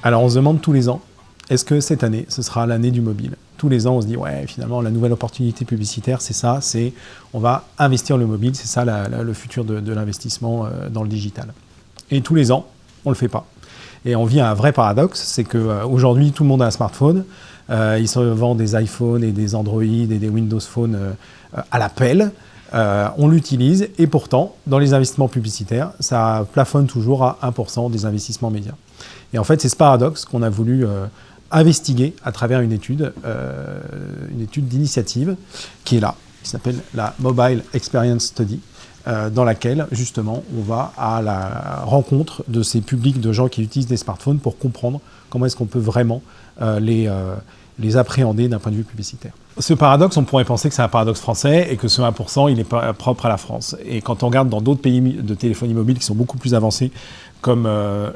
Alors on se demande tous les ans, est-ce que cette année, ce sera l'année du mobile? Tous les ans, on se dit, ouais, finalement, la nouvelle opportunité publicitaire, c'est ça, c'est on va investir le mobile, c'est ça le futur de l'investissement dans le digital. Et tous les ans, on ne le fait pas. Et on vit un vrai paradoxe, c'est qu'aujourd'hui, tout le monde a un smartphone, ils se vendent des iPhones et des Android et des Windows Phone à la pelle, on l'utilise, et pourtant, dans les investissements publicitaires, ça plafonne toujours à 1% des investissements médias. Et en fait, c'est ce paradoxe qu'on a voulu investiguer à travers une étude d'initiative qui est là, qui s'appelle la Mobile Experience Study, dans laquelle, justement, on va à la rencontre de ces publics de gens qui utilisent des smartphones pour comprendre comment est-ce qu'on peut vraiment les appréhender d'un point de vue publicitaire. Ce paradoxe, on pourrait penser que c'est un paradoxe français et que ce 1%, il est propre à la France. Et quand on regarde dans d'autres pays de téléphonie mobile qui sont beaucoup plus avancés, comme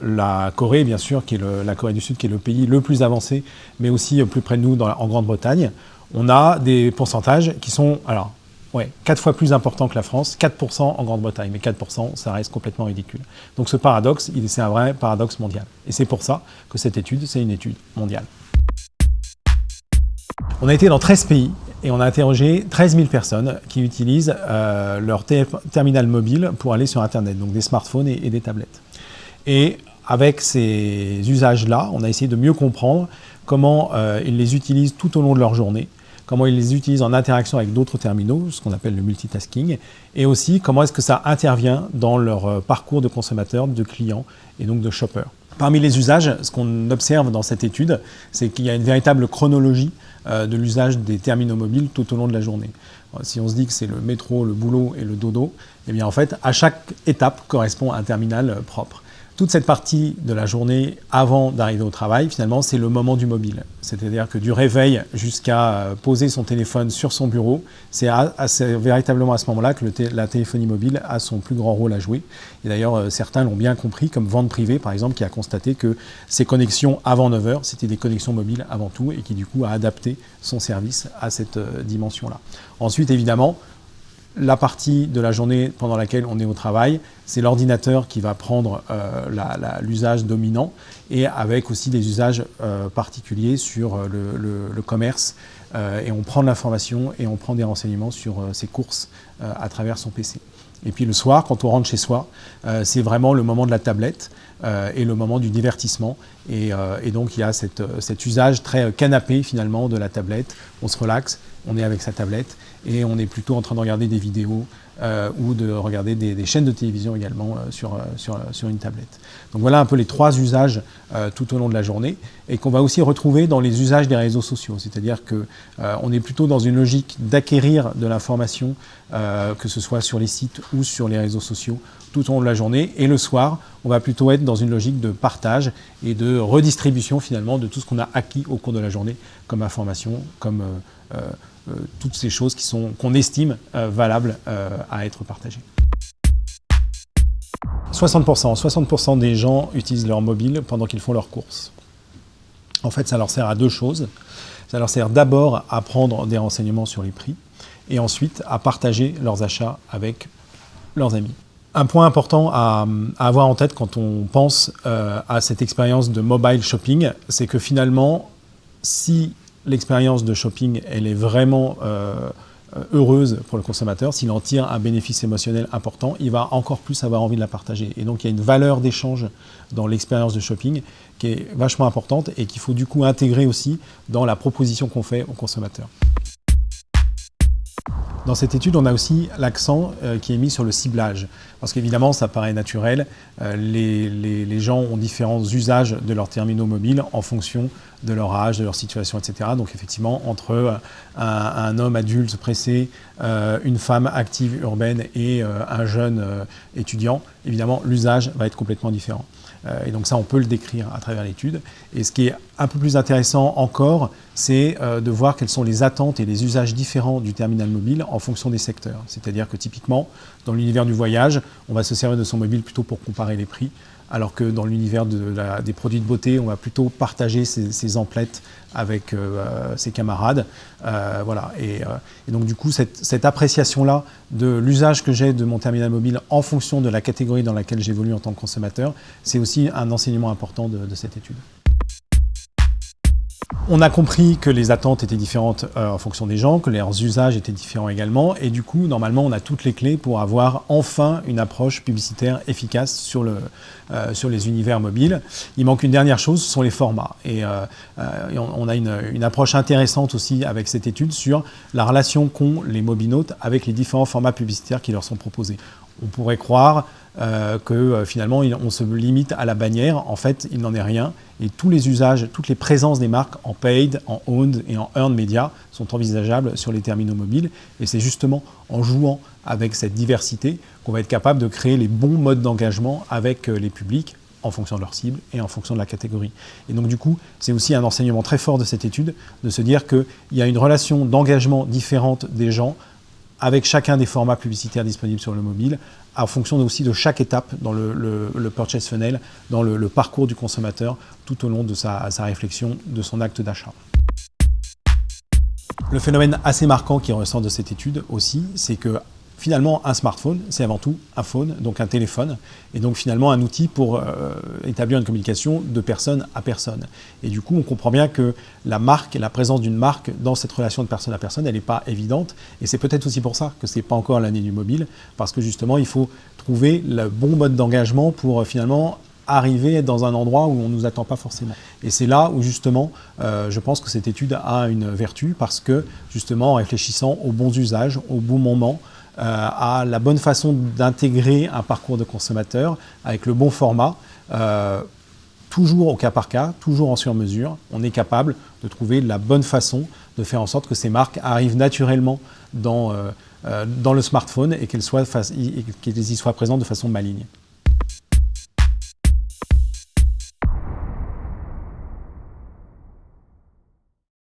la Corée, bien sûr, qui est la Corée du Sud, qui est le pays le plus avancé, mais aussi plus près de nous, en Grande-Bretagne, on a des pourcentages qui sont, 4 fois plus importants que la France, 4% en Grande-Bretagne, mais 4%, ça reste complètement ridicule. Donc ce paradoxe, c'est un vrai paradoxe mondial. Et c'est pour ça que cette étude, c'est une étude mondiale. On a été dans 13 pays et on a interrogé 13 000 personnes qui utilisent leur terminal mobile pour aller sur Internet, donc des smartphones et des tablettes. Et avec ces usages-là, on a essayé de mieux comprendre comment ils les utilisent tout au long de leur journée, comment ils les utilisent en interaction avec d'autres terminaux, ce qu'on appelle le multitasking, et aussi comment est-ce que ça intervient dans leur parcours de consommateurs, de clients et donc de shoppers. Parmi les usages, ce qu'on observe dans cette étude, c'est qu'il y a une véritable chronologie de l'usage des terminaux mobiles tout au long de la journée. Si on se dit que c'est le métro, le boulot et le dodo, eh bien en fait, à chaque étape correspond un terminal propre. Toute cette partie de la journée avant d'arriver au travail, finalement, c'est le moment du mobile. C'est-à-dire que du réveil jusqu'à poser son téléphone sur son bureau, c'est véritablement à ce moment-là que la téléphonie mobile a son plus grand rôle à jouer. Et d'ailleurs, certains l'ont bien compris, comme Vente Privée, par exemple, qui a constaté que ces connexions avant 9h, c'était des connexions mobiles avant tout, et qui du coup a adapté son service à cette dimension-là. Ensuite, évidemment, la partie de la journée pendant laquelle on est au travail, c'est l'ordinateur qui va prendre l'usage dominant, et avec aussi des usages particuliers sur le commerce. Et on prend de l'information et on prend des renseignements sur ses courses à travers son PC. Et puis le soir, quand on rentre chez soi, c'est vraiment le moment de la tablette et le moment du divertissement. Et donc il y a cet usage très canapé finalement de la tablette. On se relaxe, on est avec sa tablette et on est plutôt en train de regarder des vidéos ou de regarder des chaînes de télévision également sur une tablette. Donc voilà un peu les 3 usages tout au long de la journée et qu'on va aussi retrouver dans les usages des réseaux sociaux. C'est-à-dire qu'on est plutôt dans une logique d'acquérir de l'information, que ce soit sur les sites ou sur les réseaux sociaux tout au long de la journée. Et le soir, on va plutôt être dans une logique de partage et de redistribution finalement de tout ce qu'on a acquis au cours de la journée comme information, comme toutes ces choses qu'on estime valables à être partagées. 60% des gens utilisent leur mobile pendant qu'ils font leurs courses. En fait, ça leur sert à 2 choses. Ça leur sert d'abord à prendre des renseignements sur les prix et ensuite à partager leurs achats avec leurs amis. Un point important à avoir en tête quand on pense à cette expérience de mobile shopping, c'est que finalement, si l'expérience de shopping, elle est vraiment heureuse pour le consommateur, s'il en tire un bénéfice émotionnel important, il va encore plus avoir envie de la partager. Et donc il y a une valeur d'échange dans l'expérience de shopping qui est vachement importante et qu'il faut du coup intégrer aussi dans la proposition qu'on fait aux consommateurs. Dans cette étude, on a aussi l'accent qui est mis sur le ciblage. Parce qu'évidemment, ça paraît naturel, les gens ont différents usages de leurs terminaux mobiles en fonction de leur âge, de leur situation, etc. Donc effectivement, entre un homme adulte pressé, une femme active urbaine et un jeune étudiant, évidemment, l'usage va être complètement différent. Et donc ça, on peut le décrire à travers l'étude. Et ce qui est un peu plus intéressant encore, c'est de voir quelles sont les attentes et les usages différents du terminal mobile en fonction des secteurs. C'est-à-dire que typiquement, dans l'univers du voyage, on va se servir de son mobile plutôt pour comparer les prix, alors que dans l'univers des produits de beauté, on va plutôt partager ses emplettes avec ses camarades. Voilà. Et donc du coup, cette appréciation-là de l'usage que j'ai de mon terminal mobile en fonction de la catégorie dans laquelle j'évolue en tant que consommateur, c'est aussi un enseignement important de cette étude. On a compris que les attentes étaient différentes en fonction des gens, que leurs usages étaient différents également, et du coup, normalement, on a toutes les clés pour avoir enfin une approche publicitaire efficace sur les univers mobiles. Il manque une dernière chose, ce sont les formats. Et on a une approche intéressante aussi avec cette étude sur la relation qu'ont les mobinautes avec les différents formats publicitaires qui leur sont proposés. On pourrait croire que finalement on se limite à la bannière. En fait, il n'en est rien. Et tous les usages, toutes les présences des marques en paid, en owned et en earned media sont envisageables sur les terminaux mobiles. Et c'est justement en jouant avec cette diversité qu'on va être capable de créer les bons modes d'engagement avec les publics en fonction de leur cible et en fonction de la catégorie. Et donc du coup, c'est aussi un enseignement très fort de cette étude, de se dire qu'il y a une relation d'engagement différente des gens avec chacun des formats publicitaires disponibles sur le mobile, en fonction aussi de chaque étape dans le purchase funnel, dans le parcours du consommateur, tout au long de sa réflexion, de son acte d'achat. Le phénomène assez marquant qui ressort de cette étude aussi, c'est que finalement, un smartphone, c'est avant tout un phone, donc un téléphone, et donc finalement un outil pour établir une communication de personne à personne. Et du coup, on comprend bien que la marque, la présence d'une marque dans cette relation de personne à personne, elle n'est pas évidente. Et c'est peut-être aussi pour ça que ce n'est pas encore l'année du mobile, parce que justement, il faut trouver le bon mode d'engagement pour finalement arriver dans un endroit où on ne nous attend pas forcément. Et c'est là où justement, je pense que cette étude a une vertu, parce que justement, en réfléchissant aux bons usages, au bon moment, à la bonne façon d'intégrer un parcours de consommateur avec le bon format, toujours au cas par cas, toujours en sur-mesure, on est capable de trouver la bonne façon de faire en sorte que ces marques arrivent naturellement dans le smartphone et qu'elles y soient présentes de façon maligne.